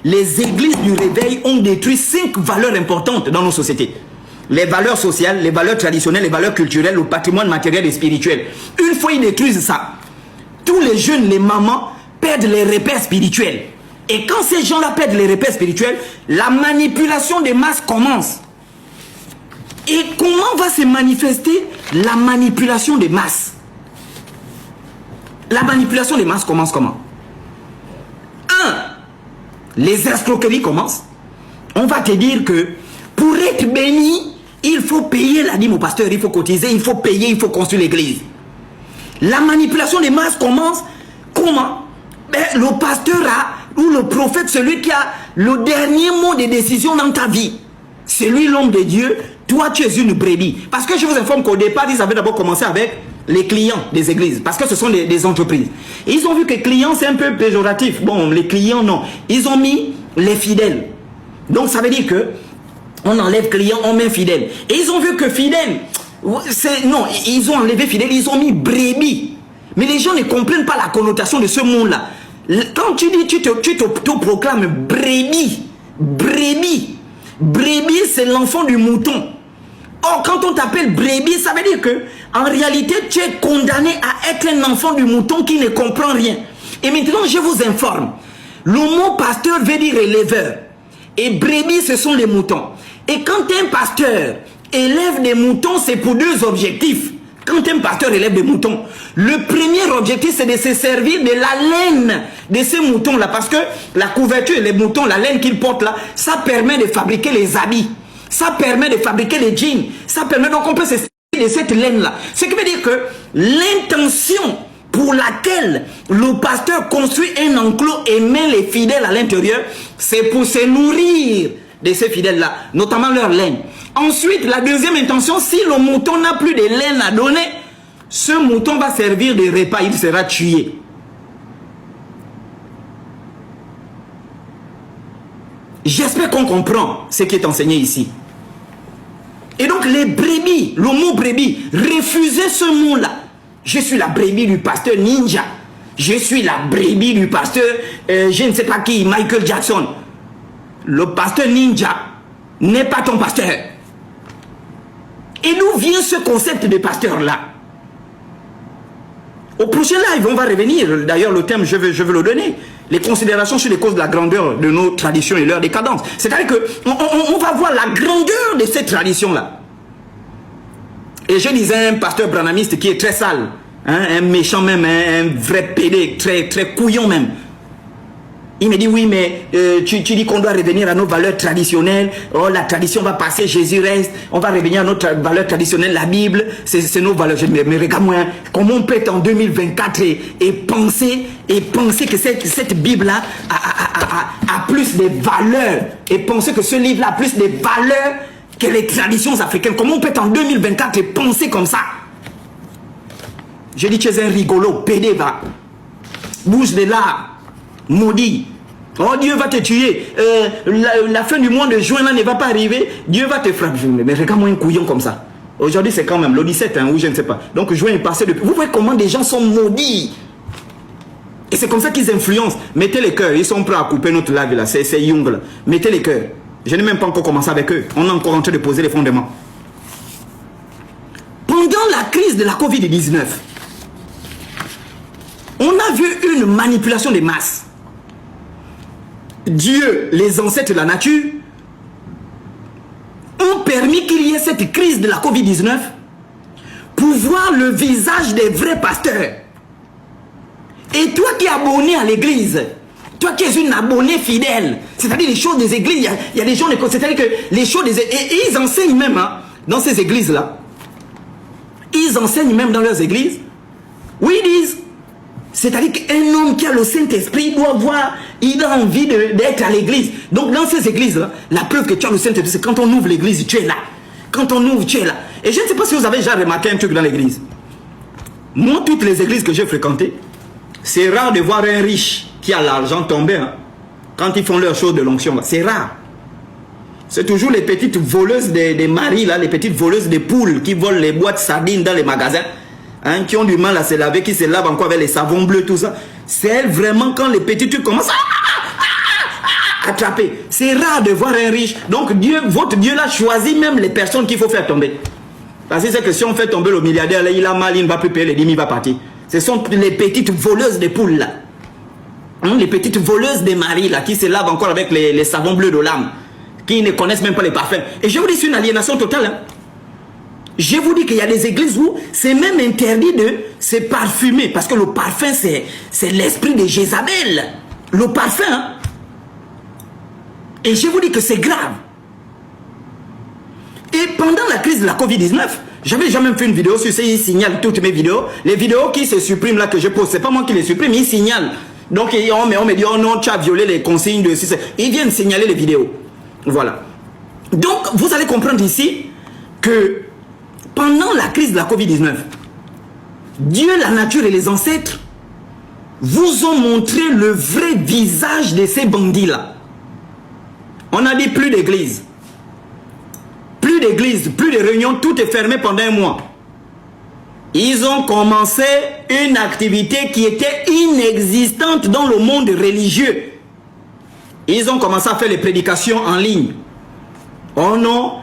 les églises du réveil ont détruit 5 valeurs importantes dans nos sociétés. Les valeurs sociales, les valeurs traditionnelles, les valeurs culturelles, le patrimoine matériel et spirituel. Une fois ils détruisent ça, tous les jeunes, les mamans, perdent les repères spirituels. Et quand ces gens-là perdent les repères spirituels, la manipulation des masses commence. Et comment va se manifester la manipulation des masses? La manipulation des masses commence comment? 1. Les escroqueries commencent. On va te dire que pour être béni, il faut payer la dîme au pasteur, il faut cotiser, il faut payer, il faut construire l'église. La manipulation des masses commence comment? Le pasteur ou le prophète, celui qui a le dernier mot de décision dans ta vie. C'est lui l'homme de Dieu, toi tu es une brebis. Parce que je vous informe qu'au départ, ils avaient d'abord commencé avec les clients des églises. Parce que ce sont des entreprises. Et ils ont vu que clients c'est un peu péjoratif. Bon, les clients non. Ils ont mis les fidèles. Donc ça veut dire que on enlève client, on met fidèle. Et ils ont vu que fidèle, non, ils ont enlevé fidèle, ils ont mis brebis. Mais les gens ne comprennent pas la connotation de ce monde-là. Quand tu dis, tu te proclames brebis. Brebis. Brebis, c'est l'enfant du mouton. Or, quand on t'appelle brebis, ça veut dire que, en réalité, tu es condamné à être un enfant du mouton qui ne comprend rien. Et maintenant, je vous informe. Le mot pasteur veut dire éleveur. Et brebis, ce sont les moutons. Et quand un pasteur élève des moutons, c'est pour 2 objectifs. Quand un pasteur élève des moutons, le premier objectif, c'est de se servir de la laine de ces moutons-là. Parce que la couverture et les moutons, la laine qu'ils portent là, ça permet de fabriquer les habits. Ça permet de fabriquer les jeans. Ça permet donc on peut se servir de cette laine-là. Ce qui veut dire que l'intention pour laquelle le pasteur construit un enclos et met les fidèles à l'intérieur, c'est pour se nourrir de ces fidèles-là, notamment leur laine. Ensuite, la deuxième intention, si le mouton n'a plus de laine à donner, ce mouton va servir de repas, il sera tué. J'espère qu'on comprend ce qui est enseigné ici. Et donc les brebis, le mot brebis, refusez ce mot-là. Je suis la brebis du pasteur Ninja. Je suis la brebis du pasteur, je ne sais pas qui, Michael Jackson. Le pasteur Ninja n'est pas ton pasteur. Et d'où vient ce concept de pasteur-là? Au prochain live, on va revenir. D'ailleurs, le thème, je vais le donner. Les considérations sur les causes de la grandeur de nos traditions et leur décadence. C'est-à-dire qu'on va voir la grandeur de cette tradition-là. Et je disais un pasteur branhamiste qui est très sale, hein, un méchant même, un vrai pédé, très couillon même. Il me dit oui mais tu dis qu'on doit revenir à nos valeurs traditionnelles. Oh la tradition va passer, Jésus reste. On va revenir à notre valeur traditionnelle, la Bible. C'est nos valeurs. Je dis mais regarde-moi, comment on peut être en 2024 et penser que cette Bible-là a plus de valeurs. Et penser que ce livre-là a plus de valeurs que les traditions africaines. Comment on peut être en 2024 et penser comme ça? Je dis tu es un rigolo, pédé va. Bouge de là. Maudit. Oh Dieu va te tuer. La fin du mois de juin là ne va pas arriver. Dieu va te frapper. Mais regarde-moi un couillon comme ça. Aujourd'hui c'est quand même le 17 hein, ou je ne sais pas. Donc juin est passé depuis. Vous voyez comment des gens sont maudits. Et c'est comme ça qu'ils influencent. Mettez les cœurs. Ils sont prêts à couper notre live là. C'est Young là. Mettez les cœurs. Je n'ai même pas encore commencé avec eux. On est encore en train de poser les fondements. Pendant la crise de la Covid-19, on a vu une manipulation des masses. Dieu, les ancêtres de la nature, ont permis qu'il y ait cette crise de la Covid-19 pour voir le visage des vrais pasteurs. Et toi qui es abonné à l'église, toi qui es une abonnée fidèle, c'est-à-dire les choses des églises, il y a des gens, c'est-à-dire que les choses des églises, et ils enseignent même hein, dans ces églises-là, ils enseignent même dans leurs églises, où ils disent, c'est-à-dire qu'un homme qui a le Saint-Esprit doit voir, il a envie d'être à l'église. Donc dans ces églises-là, la preuve que tu as le Saint-Esprit, c'est quand on ouvre l'église, tu es là. Quand on ouvre, tu es là. Et je ne sais pas si vous avez déjà remarqué un truc dans l'église. Moi, toutes les églises que j'ai fréquentées, c'est rare de voir un riche qui a l'argent tomber hein, quand ils font leur chose de l'onction. C'est rare. C'est toujours les petites voleuses des maris, là, les petites voleuses des poules qui volent les boîtes sardines dans les magasins. Hein, qui ont du mal à se laver, qui se lavent encore avec les savons bleus, tout ça. C'est elle vraiment quand les petits trucs commencent attraper. C'est rare de voir un riche. Donc Dieu, votre Dieu là choisit même les personnes qu'il faut faire tomber. Parce que c'est que si on fait tomber le milliardaire là, il a mal, il ne va plus payer les 10 000, il va partir. Ce sont les petites voleuses de poules là. Les petites voleuses des maris là, qui se lavent encore avec les savons bleus de l'âme, qui ne connaissent même pas les parfums. Et je vous dis, c'est une aliénation totale. Hein. Je vous dis qu'il y a des églises où c'est même interdit de se parfumer. Parce que le parfum, c'est l'esprit de Jézabel. Le parfum. Hein. Et je vous dis que c'est grave. Et pendant la crise de la Covid-19, j'avais jamais fait une vidéo sur ça, il signale toutes mes vidéos. Les vidéos qui se suppriment là que je pose, c'est pas moi qui les supprime, ils signalent. Donc on me dit, oh non, tu as violé les consignes de... Ils viennent signaler les vidéos. Voilà. Donc, vous allez comprendre ici que pendant la crise de la Covid-19, Dieu, la nature et les ancêtres vous ont montré le vrai visage de ces bandits-là. On a dit plus d'église. Plus d'église, plus de réunions, tout est fermé pendant un mois. Ils ont commencé une activité qui était inexistante dans le monde religieux. Ils ont commencé à faire les prédications en ligne. Oh non,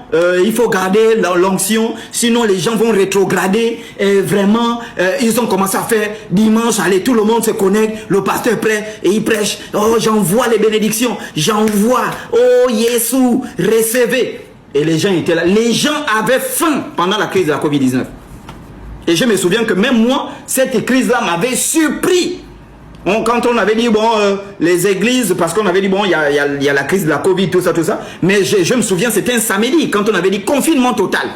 il faut garder l'onction, sinon les gens vont rétrograder. Et vraiment, ils ont commencé à faire dimanche, allez, tout le monde se connecte, le pasteur prêt et il prêche. Oh, j'envoie les bénédictions, j'envoie. Oh, Jésus, recevez. Et les gens étaient là. Les gens avaient faim pendant la crise de la Covid-19. Et je me souviens que même moi, cette crise-là m'avait surpris. Quand on avait dit, bon, les églises, parce qu'on avait dit, bon, il y a la crise de la Covid, tout ça. Mais je me souviens, c'était un samedi, quand on avait dit confinement total.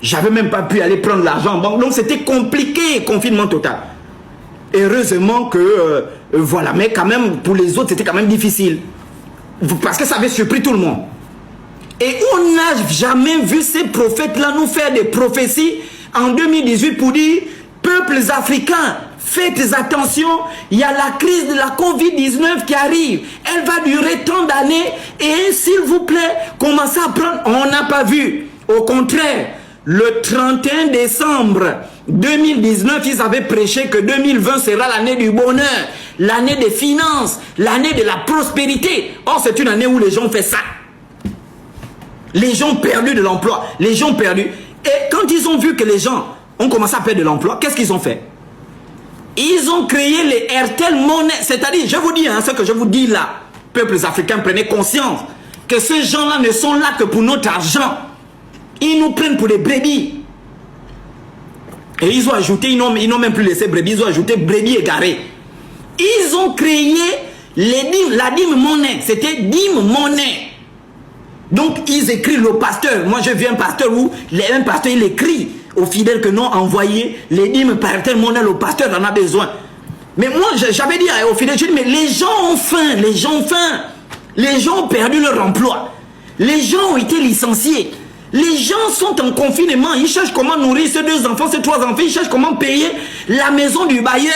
J'avais même pas pu aller prendre l'argent en banque. Donc c'était compliqué, confinement total. Heureusement que, voilà, mais quand même, pour les autres, c'était quand même difficile. Parce que ça avait surpris tout le monde. Et on n'a jamais vu ces prophètes-là nous faire des prophéties en 2018 pour dire, peuples africains, faites attention, il y a la crise de la Covid-19 qui arrive. Elle va durer tant d'années et s'il vous plaît, commencez à prendre. On n'a pas vu. Au contraire, le 31 décembre 2019, ils avaient prêché que 2020 sera l'année du bonheur, l'année des finances, l'année de la prospérité. Or, c'est une année où les gens font ça. Les gens ont perdu de l'emploi. Les gens ont perdu. Et quand ils ont vu que les gens ont commencé à perdre de l'emploi, qu'est-ce qu'ils ont fait? Ils ont créé les RTL Monnaie. C'est-à-dire, je vous dis, hein, ce que je vous dis là, peuples africains, prenez conscience que ces gens-là ne sont là que pour notre argent. Ils nous prennent pour des brebis. Et ils ont ajouté, ils n'ont même plus laissé brebis, ils ont ajouté brebis égarés. Ils ont créé la dîme monnaie. C'était dîme monnaie. Donc, ils écrivent le pasteur. Moi, je viens un pasteur où un pasteur, il écrit aux fidèles que non, envoyez les dîmes par tel monnaie, le pasteur en a besoin. Mais moi, j'avais dit aux fidèles, je dis, mais les gens ont faim, les gens ont faim. Les gens ont perdu leur emploi. Les gens ont été licenciés. Les gens sont en confinement. Ils cherchent comment nourrir ces 2 enfants, ces 3 enfants. Ils cherchent comment payer la maison du bailleur.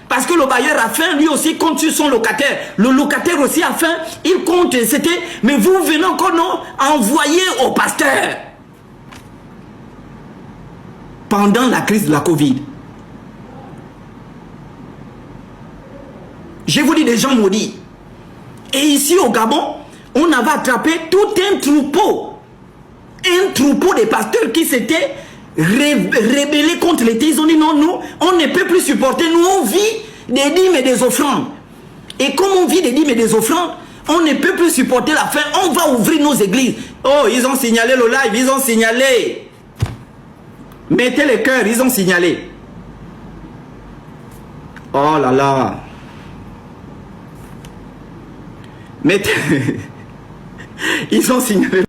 Parce que le bailleur a faim, lui aussi compte sur son locataire. Le locataire aussi a faim, il compte, c'était... Mais vous venez encore, non, envoyer au pasteur. Pendant la crise de la Covid. Je vous dis des gens maudits. Et ici au Gabon, on avait attrapé tout un troupeau. Un troupeau de pasteurs qui s'étaient rébellés contre l'État. Ils ont dit non, nous, on ne peut plus supporter. Nous, on vit des dîmes et des offrandes. Et comme on vit des dîmes et des offrandes, on ne peut plus supporter la faim. On va ouvrir nos églises. Oh, ils ont signalé le live, ils ont signalé. Mettez les cœurs, ils ont signalé. Oh là là. Mettez... Ils ont signalé.